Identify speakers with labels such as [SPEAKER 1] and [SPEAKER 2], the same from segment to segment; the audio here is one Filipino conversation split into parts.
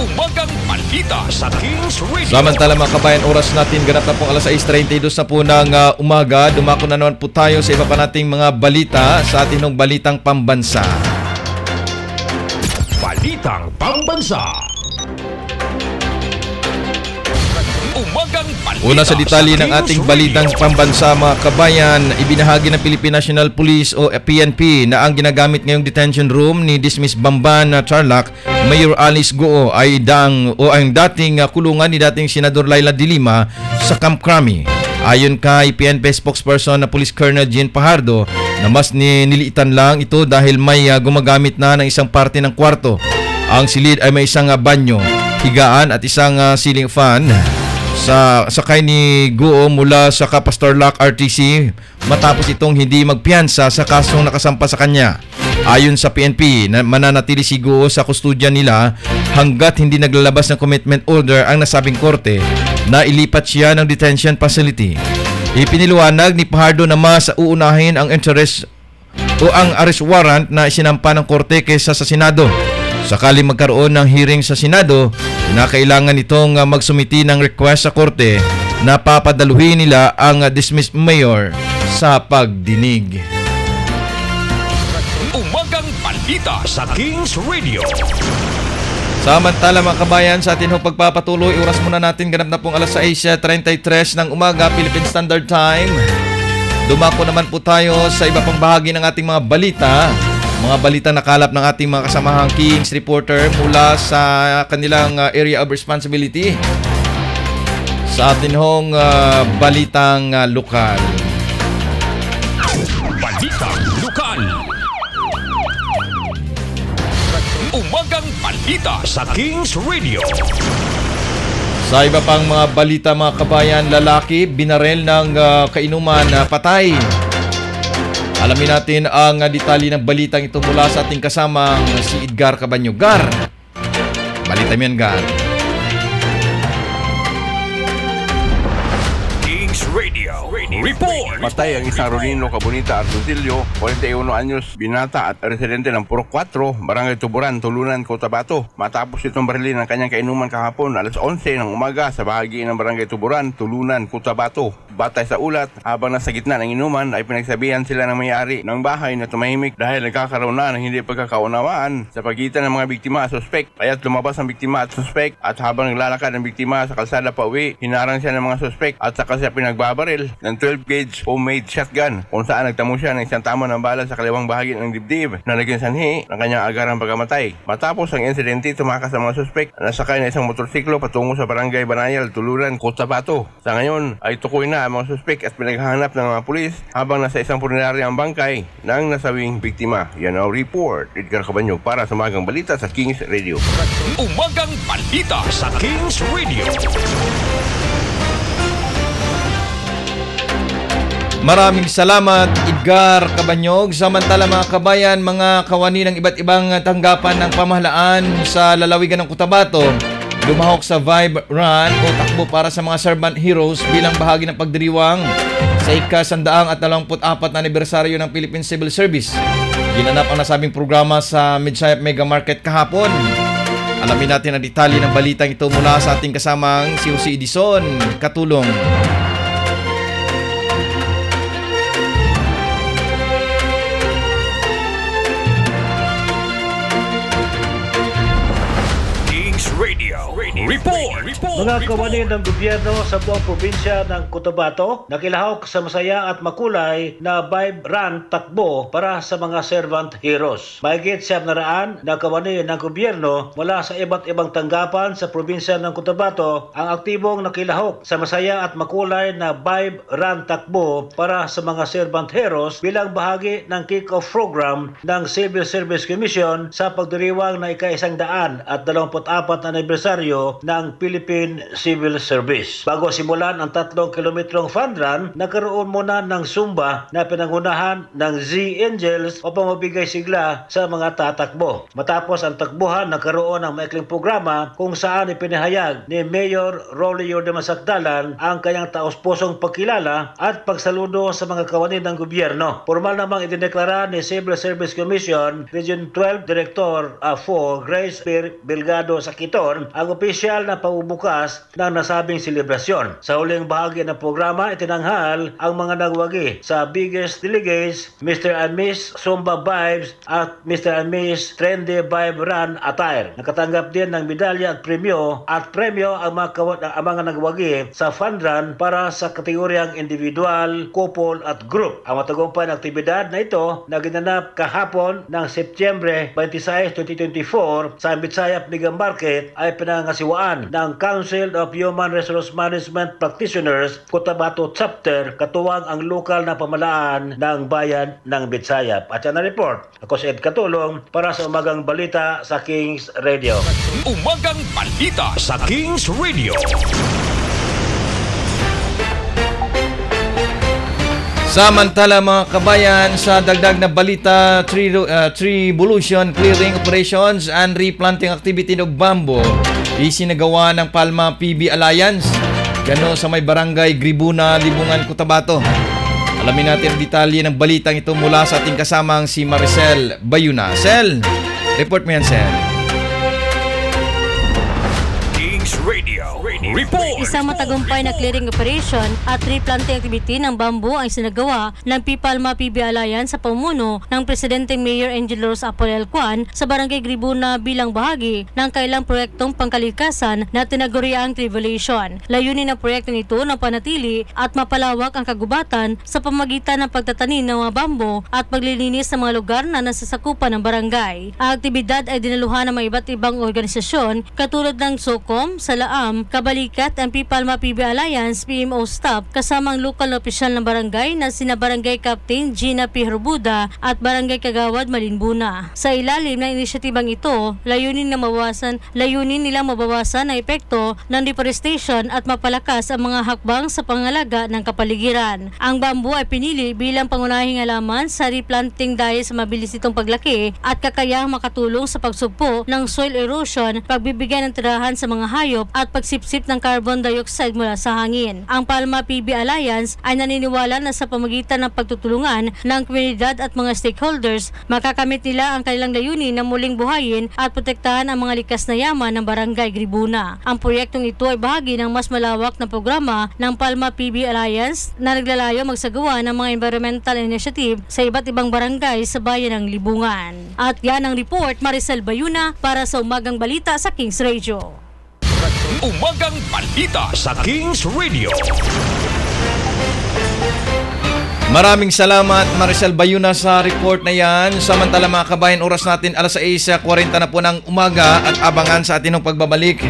[SPEAKER 1] Umagang balita sa Kings Radio.
[SPEAKER 2] Samantala mga kabayan, oras natin ganap na pong alas 6:32 na po ng umaga. Dumako na naman po tayo sa iba pa nating mga balita sa ating balitang pambansa.
[SPEAKER 1] Balitang pambansa.
[SPEAKER 2] Una sa detalye ng ating balitang pambansa mga kabayan, ibinahagi ng Philippine National Police o PNP na ang ginagamit ngayong detention room ni Dismiss Bamban Tarlac, Mayor Alice Goo ay ang dating kulungan ni dating Senador Laila de Lima sa Camp Crame. Ayon kay PNP spokesperson na Police Colonel Jean Pajardo na mas niliitan lang ito dahil may gumagamit na ng isang parte ng kwarto. Ang silid ay may isang banyo, higaan at isang ceiling fan. Sakay ni Goo mula sa Pastarlac RTC matapos itong hindi magpiyansa sa kasong nakasampa sa kanya. Ayon sa PNP, mananatili si Goo sa kustudyan nila hanggat hindi naglalabas ng commitment order ang nasabing korte na ilipat siya ng detention facility. Ipiniliwanag ni Pajardo na mas uunahin ang interest o ang arrest warrant na isinampa ng korte kaysa sa Senado. Sakali magkaroon ng hearing sa Senado, kinakailangan itong magsumiti ng request sa korte na papadaluhin nila ang dismissed mayor sa pagdinig.
[SPEAKER 1] Umagang balita sa Kings Radio.
[SPEAKER 2] Samantala mga kabayan, sa atin pagpapatuloy, oras muna natin ganap na pong alas 6:33 ng umaga Philippine Standard Time. Dumako naman po tayo sa iba pang bahagi ng ating mga balita. Mga balita nakalap ng ating mga kasamahang Kings reporter mula sa kanilang area of responsibility sa atin balitang lokal.
[SPEAKER 1] Balitang lokal. Umagang balita sa Kings Radio.
[SPEAKER 2] Sa iba pang mga balita mga kabayan, lalaki binarel ng kainuman patay. Alamin natin ang detalye ng balitang ito mula sa ating kasamang si Edgar Cabanyo. Gar, balita mo yan, Gar.
[SPEAKER 1] Kings Radio Report.
[SPEAKER 3] Patay ang isang Ronino Cabonita Artusilio, 41 anyos, binata at residente ng Purok 4, Barangay Tuburan, Tulunan, Cotabato. Matapos itong barilin ng kanyang kainuman kahapon alas 11 ng umaga sa bahagi ng Barangay Tuburan, Tulunan, Cotabato. Batay sa ulat, habang nasa gitna ng inuman ay pinagsabihan sila ng may-ari ng bahay na tumahimik dahil nagkakaroon na ng hindi pagkakaunawaan sa pagitan ng mga biktima at suspek. Kaya't lumabas ang biktima at suspek at habang naglalakad ang biktima sa kalsada pa uwi, hinarang siya ng mga suspek at saka siya pinagbabaril ng 12-gauge homemade shotgun kung saan nagtamo siya ng isang tama ng bala sa kaliwang bahagi ng dibdib na naging sanhi ng kanyang agarang pagkamatay. Matapos ang insidente, tumakas ang mga suspek na nasakay na isang motorsiklo patungo sa Barangay Banayal, Tuluran, Cotabato. Sa ngayon ay tukoy na ang mga suspek at pinaghahanap ng mga pulis habang nasa isang punerarya ang bangkay ng nasawing biktima. Yan ang report. Edgar Cabanyo para sa Umagang Balita sa Kings Radio.
[SPEAKER 1] Umagang balita sa Kings Radio.
[SPEAKER 2] Maraming salamat, Edgar Cabanyog. Samantala mga kabayan, mga kawani ng iba't ibang tanggapan ng pamahalaan sa lalawigan ng Cotabato, lumahok sa Vibe Run o takbo para sa mga servant heroes bilang bahagi ng pagdiriwang sa ika-124 na anibersaryo ng Philippine Civil Service. Ginanap ang nasabing programa sa Midsayap Mega Market kahapon. Alamin natin ang detalye ng balitang ito mula sa ating kasamang si Jose Edison Katulong.
[SPEAKER 1] Report.
[SPEAKER 4] Mga kawani ng gobyerno sa buong probinsya ng Cotabato, nakilahok sa masaya at makulay na Vibe Run takbo para sa mga servant heroes. Mahigit 700 na kawani ng gobyerno mula sa iba't ibang tanggapan sa probinsya ng Cotabato ang aktibong nakilahok sa masaya at makulay na Vibe Run takbo para sa mga servant heroes bilang bahagi ng kick-off program ng Civil Service Commission sa pagdiriwang na ika-124 na anibersaryo ng Philippine Civil Service. Bago simulan ang 3 kilometrong fun run, nagkaroon muna ng Zumba na pinangunahan ng Z-Angels upang mabigay sigla sa mga tatakbo. Matapos ang takbuhan, nagkaroon ng maikling programa kung saan ipinahayag ni Mayor Rolio de Masakdalan ang kanyang taos-pusong pagkilala at pagsaludo sa mga kawani ng gobyerno. Formal namang idineklara ni Civil Service Commission Region 12 Director 4 Grace Belgado Sakit monitor ang opisyal na pagbubukas ng nasabing selebrasyon. Sa huling bahagi ng programa, itinanghal ang mga nagwagi sa biggest delegates, Mr. and Miss Zumba Vibes at Mr. and Miss Trendy Vibe Run Attire. Nakatanggap din ng medalya at premyo ang mga nagwagi sa fun run para sa kategoryang individual, couple at group. Ang matagumpay na aktibidad na ito na ginanap kahapon ng Setyembre 26, 2024 sa Ambitsayap Mega Market ay pinangasiwaan ng Council of Human Resource Management Practitioners Cotabato Chapter katuwang ang lokal na pamahalaan ng bayan ng Ambitsayap. At yan na report. Ako si Ed Katulong para sa Umagang Balita sa Kings Radio.
[SPEAKER 1] Umagang Balita sa Kings Radio.
[SPEAKER 2] Samantala mga kabayan, sa dagdag na balita, tree-evolution, clearing operations and replanting activity ng bamboo isinagawa ng Palma PB Alliance gano sa may barangay Gribuna, Libungan, Cotabato. Alamin natin ang detalye ng balitang ito mula sa ating kasamang si Maricel Bayuna. Sel, report mo yan, Sel.
[SPEAKER 1] Radio Report.
[SPEAKER 5] Isang matagumpay na clearing operation at tree planting activity ng bamboo ang sinagawa ng Palma PB Alliance sa pamuno ng Presidente Mayor Angelos Apolel Kwan sa Barangay Gribuna bilang bahagi ng kailang proyektong pangkalikasan na tinaguriang Tree-evolution. Layunin ng proyektong ito na panatili at mapalawak ang kagubatan sa pamagitan ng pagtatanim ng mga bamboo at paglilinis ng mga lugar na nasasakupan ng barangay. Ang aktibidad ay dinaluhan ng mga iba't ibang organisasyon katulad ng SOCOM, Salaam, Kabalikat, ang Palma PB Alliance, PMO staff, kasama ang lokal na opisyal ng barangay na sina Barangay Captain Gina P. Herbuda at Barangay Kagawad Malinbuna. Sa ilalim ng inisyatibang ito, layunin nilang mabawasan ang epekto ng deforestation at mapalakas ang mga hakbang sa pangalaga ng kapaligiran. Ang bamboo ay pinili bilang pangunahing halaman sa replanting dahil sa mabilis itong paglaki at kakayahang makatulong sa pagsugpo ng soil erosion, pagbibigay ng tirahan sa mga hayop at pagsipsip ng carbon dioxide mula sa hangin. Ang Palma PB Alliance ay naniniwala na sa pamagitan ng pagtutulungan ng komunidad at mga stakeholders, makakamit nila ang kanilang layunin na muling buhayin at protektahan ang mga likas na yaman ng Barangay Gribuna. Ang proyektong ito ay bahagi ng mas malawak na programa ng Palma PB Alliance na naglalayo magsagawa ng mga environmental initiative sa iba't ibang barangay sa bayan ng Libungan. At yan ang report, Maricel Bayuna para sa Umagang Balita sa Kings Radio.
[SPEAKER 1] Umagang Balita sa Kings Radio.
[SPEAKER 2] Maraming salamat Maricel Bayuna sa report na yan. Samantala mga kabayan, oras natin alas 6:40 na po ng umaga at abangan sa atin ng pagbabalik.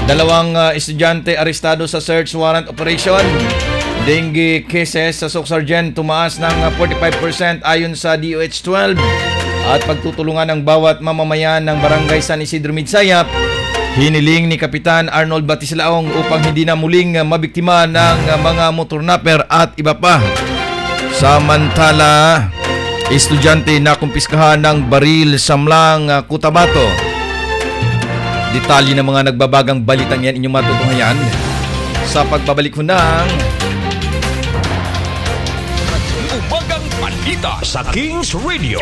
[SPEAKER 2] Dalawang estudyante arestado sa search warrant operation. Dengue cases sa Soc-Sargent tumaas ng 45% ayon sa DOH-12 at pagtutulungan ng bawat mamamayan ng Barangay San Isidro Midsayap. Hiniling ni Kapitan Arnold Batislaong upang hindi na muling mabiktima ng mga motornapper at iba pa. Samantala, estudyante na kumpiskahan ng baril sa Mlang, Cotabato. Detalye ng mga nagbabagang balitang yan inyong matutunghayan sa pagbabalik ko ng
[SPEAKER 1] Umagang Balita sa Kings Radio.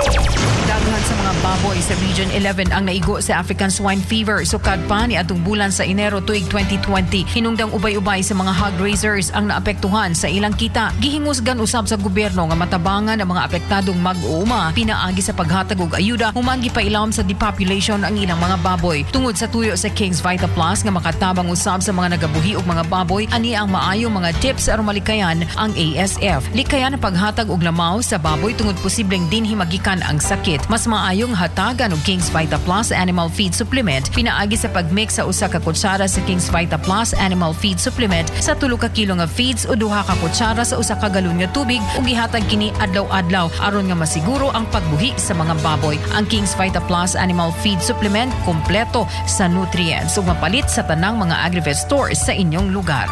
[SPEAKER 6] Daghan sa mga baboy sa Region 11 ang naigo sa African Swine Fever sukad pa ni atong bulan sa Enero tuig 2020. Hinungdang ubay-ubay sa mga hog raisers ang naapektuhan sa ilang kita. Gihingusgan usab sa gobyerno nga matabangan ang mga apektadong mag-uuma pinaagi sa paghatag og ayuda human gipailam sa depopulation ang ilang mga baboy. Tungod sa tuyo sa Kings Vita Plus nga makatabang usab sa mga nagabuhi og mga baboy, ani ang maayong mga tips aron malikayan ang ASF. Likayan ang paghatag og lamaw sa baboy tungod posibleng dinhi magikan ang sakit. Mas maayong hatagan og Kings Vita Plus Animal Feed Supplement pinaagi sa pagmix sa usa ka kutsara sa Kings Vita Plus Animal Feed Supplement sa 3 ka kilo nga feeds o 2 ka kutsara sa usa ka galon nga tubig ug gihatag kini adlaw-adlaw aron nga masiguro ang pagbuhi sa mga baboy. Ang Kings Vita Plus Animal Feed Supplement kompleto sa nutrients ug mapalit sa tanang mga Agrivet stores sa inyong lugar.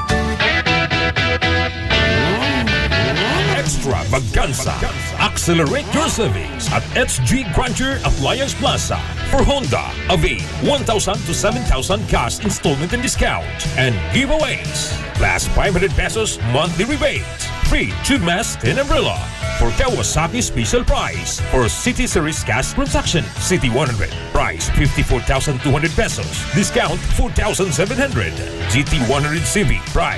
[SPEAKER 1] Extravaganza. Accelerate your savings at HG Grandeur Appliance Plaza for Honda. Avail 1,000 to 7,000 cash installment and discount and giveaways. Plus 500 pesos monthly rebate. Free tube mask and umbrella. for Kawasaki special price. For City Series cash transaction, City 100, price 54,200 pesos. Discount 4,700. GT 100 CV, price